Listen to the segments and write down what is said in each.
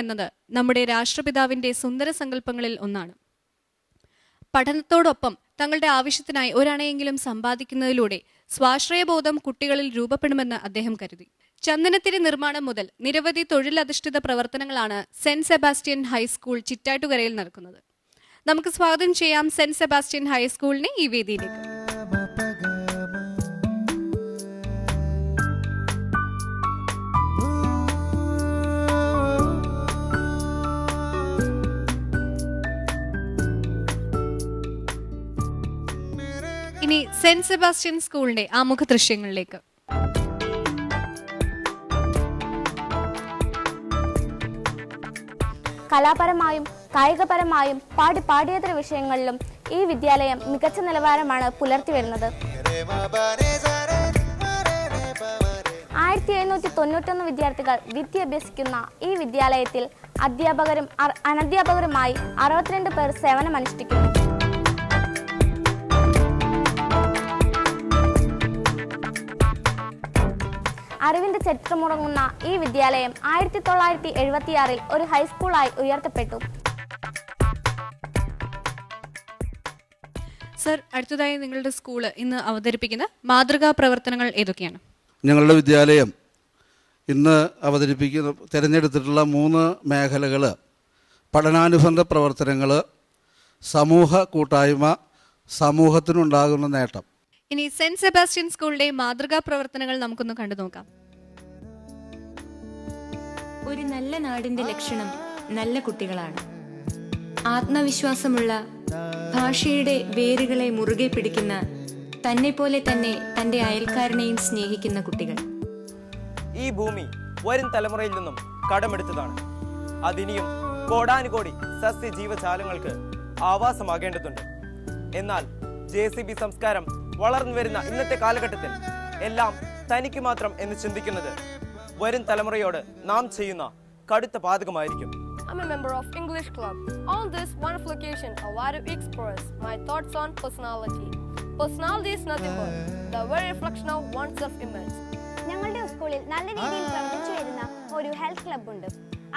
എന്നത് നമ്മുടെ രാഷ്ട്രപിതാവിന്റെ സുന്ദര സങ്കല്പങ്ങളിൽ ഒന്നാണ്. പഠനത്തോടൊപ്പം തങ്ങളുടെ ആവശ്യത്തിനായി ഒരണയെങ്കിലും സമ്പാദിക്കുന്നതിലൂടെ സ്വാശ്രയബോധം കുട്ടികളിൽ രൂപപ്പെടുമെന്ന് അദ്ദേഹം കരുതി. ചന്ദനത്തിരി നിർമ്മാണം മുതൽ നിരവധി തൊഴിലധിഷ്ഠിത പ്രവർത്തനങ്ങളാണ് സെന്റ് സെബാസ്റ്റ്യൻ ഹൈസ്കൂൾ ചിറ്റാറ്റുകരയിൽ നടക്കുന്നത്. നമുക്ക് സ്വാഗതം ചെയ്യാം സെന്റ് സെബാസ്റ്റ്യൻ ഹൈസ്കൂളിനെ ഈ വേദിയിലേക്ക്. ഇനി സെന്റ് സെബാസ്റ്റ്യൻ സ്കൂളിന്റെ ആമുഖ ദൃശ്യങ്ങളിലേക്ക്. കലാപരമായും കായികപരമായും പാഠ്യേതര വിഷയങ്ങളിലും ഈ വിദ്യാലയം മികച്ച നിലവാരമാണ് പുലർത്തി വരുന്നത്. 1791 വിദ്യാർത്ഥികൾ വിദ്യ അഭ്യസിക്കുന്ന ഈ വിദ്യാലയത്തിൽ അധ്യാപകരും അനധ്യാപകരുമായി 62 പേർ സേവനമനുഷ്ഠിക്കുന്നു. അറിവിന്റെ ചരിത്രമുറങ്ങുന്ന ഈ വിദ്യാലയം 1976 ഒരു ഹൈസ്കൂളായി ഉയർത്തപ്പെട്ടു. സർ, അടുത്തതായി നിങ്ങളുടെ സ്കൂൾ ഇന്ന് അവതരിപ്പിക്കുന്ന മാതൃകാ പ്രവർത്തനങ്ങൾ ഏതൊക്കെയാണ്? ഞങ്ങളുടെ വിദ്യാലയം ഇന്ന് തിരഞ്ഞെടുത്തിട്ടുള്ള 3 മേഖലകൾ: പഠനാനുബന്ധ പ്രവർത്തനങ്ങൾ, സമൂഹ കൂട്ടായ്മ, സമൂഹത്തിനുണ്ടാകുന്ന നേട്ടം. ഇനി സെന്റ് സെബാസ്റ്റ്യൻ സ്കൂളിന്റെ മാതൃകാ പ്രവർത്തനങ്ങൾ നമുക്കൊന്ന് കണ്ടു നോക്കാം. ഒരു നല്ല നാടിന്റെ ലക്ഷണം നല്ല കുട്ടികളാണ്. ആത്മവിശ്വാസമുള്ള, ഭാഷയുടെ വേരുകളെ മുറുകെ പിടിക്കുന്ന, തന്നെ പോലെ തന്നെ തന്റെ അയൽക്കാരനെയും സ്നേഹിക്കുന്ന കുട്ടികൾ. ഈ ഭൂമി വരും തലമുറയിൽ നിന്നും കടമെടുത്തതാണ്. അതിനിയും കോടാനുകോടി സസ്യജീവജാലങ്ങൾക്ക് ആവാസമാകേണ്ടതുണ്ട്. എന്നാൽ JCB സംസ്കാരം വളർന്നു വരുന്ന ഇന്നത്തെ കാലഘട്ടത്തിൽ എല്ലാം തനിക്ക് മാത്രം എന്ന് ചിന്തിക്കുന്നത് വരും തലമുറയോട് നാം ചെയ്യുന്ന കടുത്ത പാതകമായിരിക്കും. I'm a member of English Club. On this wonderful occasion, I want to express my thoughts on personality. Personality is nothing but the very reflection of one's self-image. ഞങ്ങളുടെ സ്കൂളിൽ നല്ല രീതിയിൽ പ്രവർത്തിച്ചു വരുന്ന ഒരു ഹെൽത്ത് ക്ലബ് ഉണ്ട്.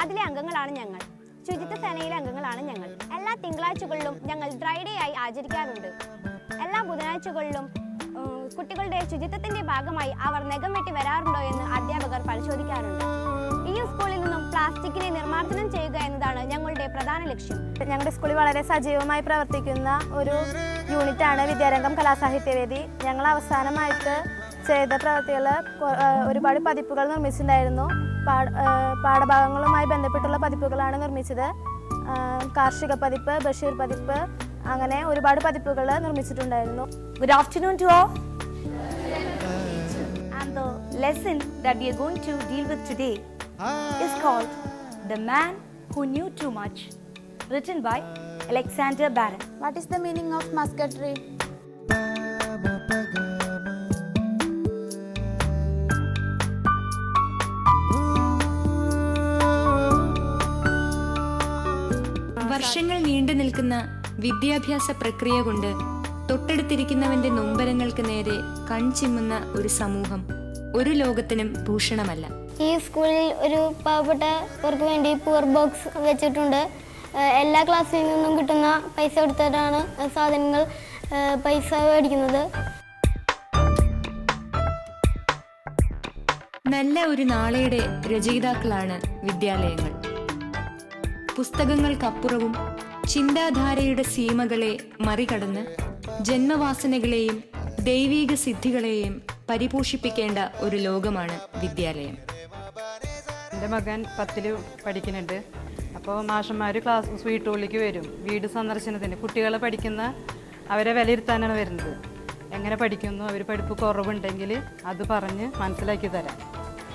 അതിലെ അംഗങ്ങളാണ് ഞങ്ങൾ. ശുചിത്വ സേനയിലെ അംഗങ്ങളാണ് ഞങ്ങൾ. എല്ലാ തിങ്കളാഴ്ചകളിലും ഞങ്ങൾ ഡ്രൈ ഡേ ആയി ആചരിക്കാറുണ്ട്. എല്ലാ ബുധനാഴ്ചകളിലും കുട്ടികളുടെ ശുചിത്വത്തിന്റെ ഭാഗമായി അവർ നഖം വെട്ടി വരാറുണ്ടോ എന്ന് അധ്യാപകർ പരിശോധിക്കാറുണ്ട്. ഈ സ്കൂളിൽ നിന്നും പ്ലാസ്റ്റിക്കിനെ നിർമ്മാർജ്ജനം ചെയ്യുക എന്നതാണ് ഞങ്ങളുടെ പ്രധാന ലക്ഷ്യം. ഞങ്ങളുടെ സ്കൂളിൽ വളരെ സജീവമായി പ്രവർത്തിക്കുന്ന ഒരു യൂണിറ്റാണ് വിദ്യാരംഗം കലാസാഹിത്യവേദി. ഞങ്ങൾ അവസാനമായിട്ട് ചെയ്ത പ്രവൃത്തികൾ ഒരുപാട് പതിപ്പുകൾ നിർമ്മിച്ചിട്ടുണ്ടായിരുന്നു. പാഠഭാഗങ്ങളുമായി ബന്ധപ്പെട്ടുള്ള പതിപ്പുകളാണ് നിർമ്മിച്ചത്. കാർഷിക പതിപ്പ്, ബഷീർ പതിപ്പ്, അങ്ങനെ ഒരുപാട് പതിപ്പുകൾ നിർമ്മിച്ചിട്ടുണ്ടായിരുന്നു. Good afternoon to all. And the lesson that we are going to deal with today is called The Man Who Knew Too Much, written by Alexander Barron. What is the meaning of musketry? വർഷങ്ങൾ നീണ്ടു നിൽക്കുന്ന വിദ്യാഭ്യാസ പ്രക്രിയ കൊണ്ട് തൊട്ടടുത്തിരിക്കുന്നവന്റെ നൊമ്പരങ്ങൾക്ക് നേരെ കൺചിമ്മുന്ന ഒരു സമൂഹം ഒരു ലോകത്തിനും ഭൂഷണമല്ല. ഈ സ്കൂളിൽ ഒരു പാവപ്പെട്ടവർക്ക് വേണ്ടി പുവർ ബോക്സ് വെച്ചിട്ടുണ്ട്. എല്ലാ ക്ലാസ്സിൽ നിന്നും കിട്ടുന്ന പൈസ കൊടുത്തിട്ടാണ് സാധനങ്ങൾ പൈസ മേടിക്കുന്നത്. നല്ല ഒരു നാളെയുടെ രചയിതാക്കളാണ് വിദ്യാലയങ്ങൾ. പുസ്തകങ്ങൾക്കപ്പുറവും ചിന്താധാരയുടെ സീമകളെ മറികടന്ന് ജന്മവാസനകളെയും ദൈവീക സിദ്ധികളെയും പരിപോഷിപ്പിക്കേണ്ട ഒരു ലോകമാണ് വിദ്യാലയം. എൻ്റെ മകൻ 10ൽ പഠിക്കുന്നുണ്ട്. അപ്പോൾ മാഷന്മാർ വീട്ടുള്ളിലേക്ക് വരും. വീട് സന്ദർശനത്തിന് കുട്ടികളെ അവരെ വിലയിരുത്താനാണ് വരുന്നത്. എങ്ങനെ പഠിക്കുന്നു, അവർ പഠിപ്പ് കുറവുണ്ടെങ്കിൽ അത് പറഞ്ഞ് മനസ്സിലാക്കി തരാം.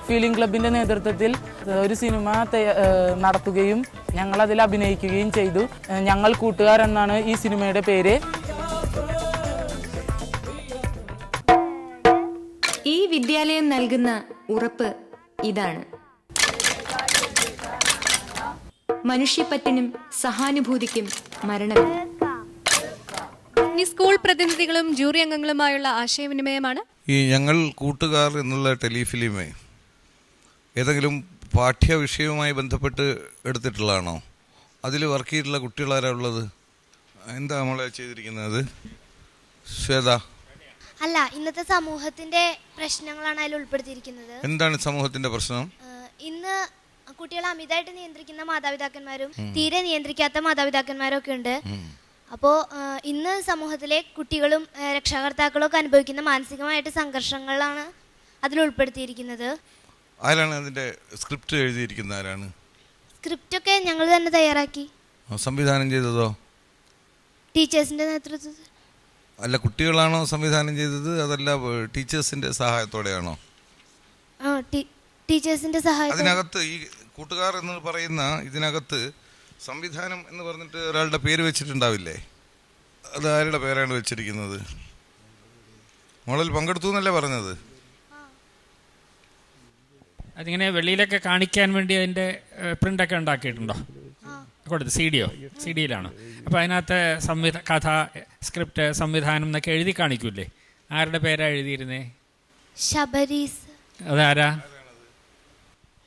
ഫീലിംഗ് ക്ലബിൻ്റെ നേതൃത്വത്തിൽ ഒരു സിനിമ നടത്തുകയും ഞങ്ങളതിൽ അഭിനയിക്കുകയും ചെയ്തു. ഞങ്ങൾ കൂട്ടുകാർ എന്നാണ് ഈ സിനിമയുടെ പേര്. ഈ വിദ്യാലയം നൽകുന്ന ഉറപ്പ് ഇതാണ്: മനുഷ്യപ്പറ്റിനും സഹാനുഭൂതിക്കും മരണമില്ല. ഇനി സ്കൂൾ പ്രതിനിധികളും ജൂറി അംഗങ്ങളുമായുള്ള ആശയവിനിമയമാണ്. ഈ ഞങ്ങൾ കൂട്ടുകാർ എന്നുള്ള ടെലിഫിലിമേ ഏതെങ്കിലും പാഠ്യ വിഷയവുമായി ബന്ധപ്പെട്ട് എടുത്തിട്ടുള്ളതാണോ? അതിൽ വർക്ക് ചെയ്തിട്ടുള്ള കുട്ടികളാരാ ഉള്ളത്? എന്താ നമ്മളെ ചെയ്തിരിക്കുന്നത് ശ്വേത? അല്ല, ഇന്നത്തെ സമൂഹത്തിന്റെ പ്രശ്നങ്ങളാണ് അതിൽ ഉൾപ്പെടുത്തിയിരിക്കുന്നത്. എന്താണ് സമൂഹത്തിന്റെ പ്രശ്നം? ഇന്ന് കുട്ടികളെ അമിതമായിട്ട് നിയന്ത്രിക്കുന്ന മാതാപിതാക്കന്മാരും തീരെ നിയന്ത്രിക്കാത്ത മാതാപിതാക്കന്മാരും ഒക്കെ ഉണ്ട്. അപ്പോൾ ഇന്ന് സമൂഹത്തിലെ കുട്ടികളും രക്ഷാകർത്താക്കളും ഒക്കെ അനുഭവിക്കുന്ന മാനസികമായിട്ട് സംഘർഷങ്ങളാണ് അതിൽ ഉൾപ്പെടുത്തിയിരിക്കുന്നത്. ആരാണ് അതിന്റെ സ്ക്രിപ്റ്റ് എഴുതിയിരിക്കുന്നത്? ആരാണ്? സ്ക്രിപ്റ്റൊക്കെ ഞങ്ങൾ തന്നെ തയ്യാറാക്കി. സംവിധാനം ചെയ്തതോ? ടീച്ചേഴ്സിന്റെ നേതൃത്വത്തിൽ. അല്ല, കുട്ടികളാണോ സംവിധാനം ചെയ്തത്, അതല്ല ടീച്ചേഴ്സിന്റെ സഹായത്തോടെയാണോ? ടീച്ചേഴ്സിന്റെ സഹായം. അതിനകത്ത് ഈ കൂട്ടുകാർ എന്ന് പറയുന്ന ഇതിനകത്ത് സംവിധാനം എന്ന് പറഞ്ഞിട്ട് ഒരാളുടെ പേര് വെച്ചിട്ടുണ്ടാവില്ലേ? അത് ആരുടെ പേരാണ് വെച്ചിരിക്കുന്നത്? മോളിൽ പങ്കെടുത്തു എന്നല്ലേ പറഞ്ഞത്? അതിങ്ങനെ വെളിയിലൊക്കെ കാണിക്കാൻ വേണ്ടി അതിൻ്റെ പ്രിൻ്റൊക്കെ ഉണ്ടാക്കിയിട്ടുണ്ടോ? കൊടുത്ത് സി ഡിയിലാണോ? അപ്പോൾ അതിനകത്ത് കഥ, സ്ക്രിപ്റ്റ്, സംവിധാനം എന്നൊക്കെ എഴുതി കാണിക്കൂലേ? ആരുടെ പേരാ എഴുതിയിരുന്നേ? ശബരീസ്. അതാരാ?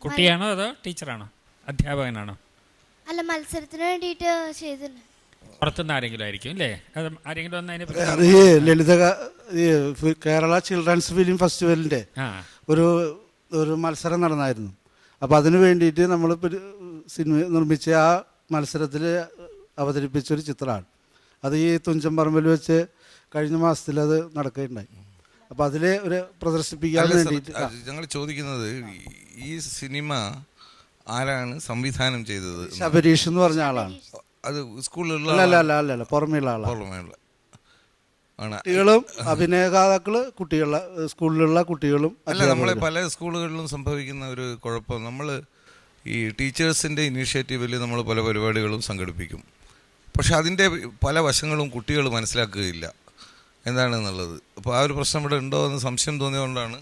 കുട്ടിയാണോ അതോ ടീച്ചറാണോ, അധ്യാപകനാണോ? അല്ല, മത്സരത്തിന് വേണ്ടിയിട്ട് ചെയ്തിട്ടുണ്ട്. പുറത്തുനിന്ന് ആരെങ്കിലും ആയിരിക്കും അല്ലേ? അത് ആരെങ്കിലും ഒന്ന് അതിനെ അത് ഈ ലളിത കേരള ചിൽഡ്രൻസ് ഫിലിം ഫെസ്റ്റിവലിൻ്റെ ഒരു മത്സരം നടന്നായിരുന്നു. അപ്പോൾ അതിന് വേണ്ടിയിട്ട് നമ്മൾ സിനിമ നിർമ്മിച്ച ആ മത്സരത്തിൽ അവതരിപ്പിച്ചൊരു ചിത്രമാണ് അത്. ഈ തുഞ്ചൻപറമ്പിൽ വെച്ച് കഴിഞ്ഞ മാസത്തിൽ അത് നടക്കുകയുണ്ടായി. അപ്പോൾ അതിൽ ഒരു പ്രദർശിപ്പിക്കാൻ വേണ്ടിയിട്ട് ഞങ്ങൾ ചോദിക്കുന്നത്, ഈ സിനിമ ആരാണ് സംവിധാനം ചെയ്തത്? ശബരീഷ് എന്ന് പറഞ്ഞ ആളാണ്. അത് സ്കൂളിലുള്ള അല്ല, പുറമെയുള്ള ആളാണ്. കുട്ടികളും അഭിനേതാക്കള് കുട്ടികളെ സ്കൂളിലുള്ള കുട്ടികളും. അല്ല, നമ്മളെ പല സ്കൂളുകളിലും സംഭവിക്കുന്ന ഒരു കുഴപ്പം, നമ്മൾ ഈ ടീച്ചേഴ്സിൻ്റെ ഇനീഷ്യേറ്റീവിൽ നമ്മൾ പല പരിപാടികളും സംഘടിപ്പിക്കും. പക്ഷെ അതിൻ്റെ പല വശങ്ങളും കുട്ടികൾ മനസ്സിലാക്കുകയില്ല എന്താണെന്നുള്ളത്. അപ്പോൾ ആ ഒരു പ്രശ്നം ഇവിടെ ഉണ്ടോ എന്ന് സംശയം തോന്നിയതുകൊണ്ടാണ്.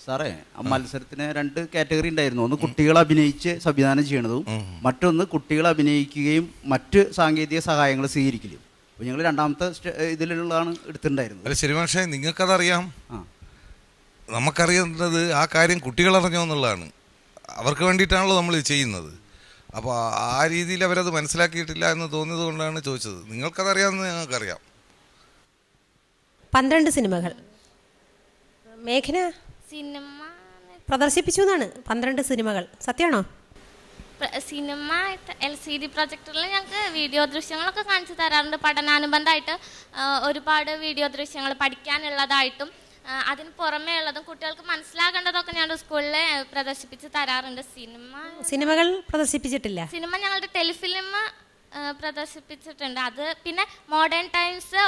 സാറേ, ആ മത്സരത്തിന് 2 കാറ്റഗറി ഉണ്ടായിരുന്നു. ഒന്ന് കുട്ടികൾ അഭിനയിച്ച് സംവിധാനം ചെയ്യണതും, മറ്റൊന്ന് കുട്ടികൾ അഭിനയിക്കുകയും മറ്റ് സാങ്കേതിക സഹായങ്ങൾ സ്വീകരിക്കലും. അപ്പോൾ ഞങ്ങൾ രണ്ടാമത്തെ ഇതിലുള്ളതാണ് എടുത്തിട്ടുണ്ടായിരുന്നത്. അല്ല ശരി, പക്ഷേ നിങ്ങൾക്കതറിയാം. നമുക്കറിയുന്നത് ആ കാര്യം കുട്ടികളറിഞ്ഞോ എന്നുള്ളതാണ്. അവർക്ക് വേണ്ടിയിട്ടാണല്ലോ നമ്മൾ ഇത് ചെയ്യുന്നത്. അപ്പോൾ ആ രീതിയിൽ അവരത് മനസ്സിലാക്കിയിട്ടില്ല എന്ന് തോന്നിയത് കൊണ്ടാണ് ചോദിച്ചത്. നിങ്ങൾക്കതറിയാമെന്ന് ഞങ്ങൾക്കറിയാം. 12 സിനിമകൾ മേഘന സിനിമ പ്രദർശിപ്പിച്ചു എന്നാണ്. 12 സിനിമകൾ സത്യമാണോ? സിനിമ LCD പ്രൊജക്ടറിൽ ഞങ്ങൾക്ക് വീഡിയോ ദൃശ്യങ്ങളൊക്കെ കാണിച്ചു തരാറുണ്ട്. പഠനാനുബന്ധമായിട്ട് ഒരുപാട് വീഡിയോ ദൃശ്യങ്ങൾ പഠിക്കാനുള്ളതായിട്ടും അതിന് പുറമേ ഉള്ളതും കുട്ടികൾക്ക് മനസ്സിലാകേണ്ടതൊക്കെ ഞങ്ങളുടെ സ്കൂളിൽ പ്രദർശിപ്പിച്ച് തരാറുണ്ട്. സിനിമകൾ പ്രദർശിപ്പിച്ചിട്ടില്ല. സിനിമ ഞങ്ങളുടെ ടെലിഫിലിം പ്രദർശിപ്പിച്ചിട്ടുണ്ട്. അത് പിന്നെ മോഡേൺ ടൈംസ്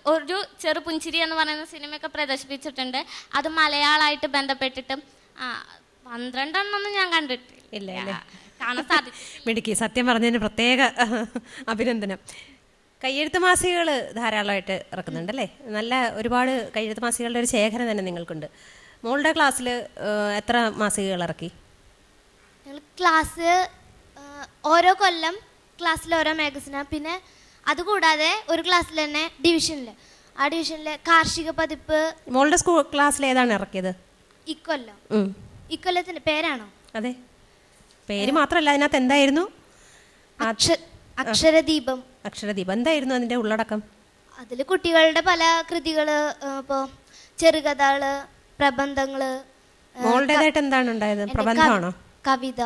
ഒരു ചെറുപുഞ്ചിരി എന്ന് പറയുന്ന സിനിമയൊക്കെ പ്രദർശിപ്പിച്ചിട്ടുണ്ട്. അത് മലയാളമായിട്ട് ബന്ധപ്പെട്ടിട്ട് 12 എണ്ണൊന്നും ഞാൻ കണ്ടിട്ടില്ല, കാണാൻ സാധിക്കും. മിടുക്കി, സത്യം പറഞ്ഞതിന് പ്രത്യേക അഭിനന്ദനം. കയ്യെഴുത്ത് മാസികകൾ ധാരാളമായിട്ട് ഇറക്കുന്നുണ്ടല്ലേ? നല്ല ഒരുപാട് കയ്യെഴുത്ത് മാസികകളുടെ ഒരു ശേഖരം തന്നെ നിങ്ങൾക്കുണ്ട്. മോളുടെ ക്ലാസ്സിൽ എത്ര മാസികകൾ ഇറക്കി? ക്ലാസ് ഓരോ കൊല്ലം ക്ലാസ്സിൽ ഓരോ മാഗസിനാണ്. പിന്നെ അതുകൂടാതെ ഒരു ക്ലാസ്സിൽ തന്നെ ആ ഡിവിഷനിൽ കാർഷിക പതിപ്പ്. മോളുടെ ക്ലാസ്സിൽ ഏതാണ് ഇറക്കിയത് ഇക്കൊല്ലത്തിന്റെ പേരാണോ? അതെ, പേര് മാത്രമല്ല, അതിനകത്ത് എന്തായിരുന്നു? അക്ഷരദീപം. എന്തായിരുന്നു അതിന്റെ ഉള്ളടക്കം? അതിൽ കുട്ടികളുടെ പല കൃതികള്, ഇപ്പോൾ ചെറുകഥകള്, പ്രബന്ധങ്ങള്. മോളുടേതായിട്ട് എന്താണ് ഉണ്ടായത്? പ്രബന്ധമാണോ? കവിത.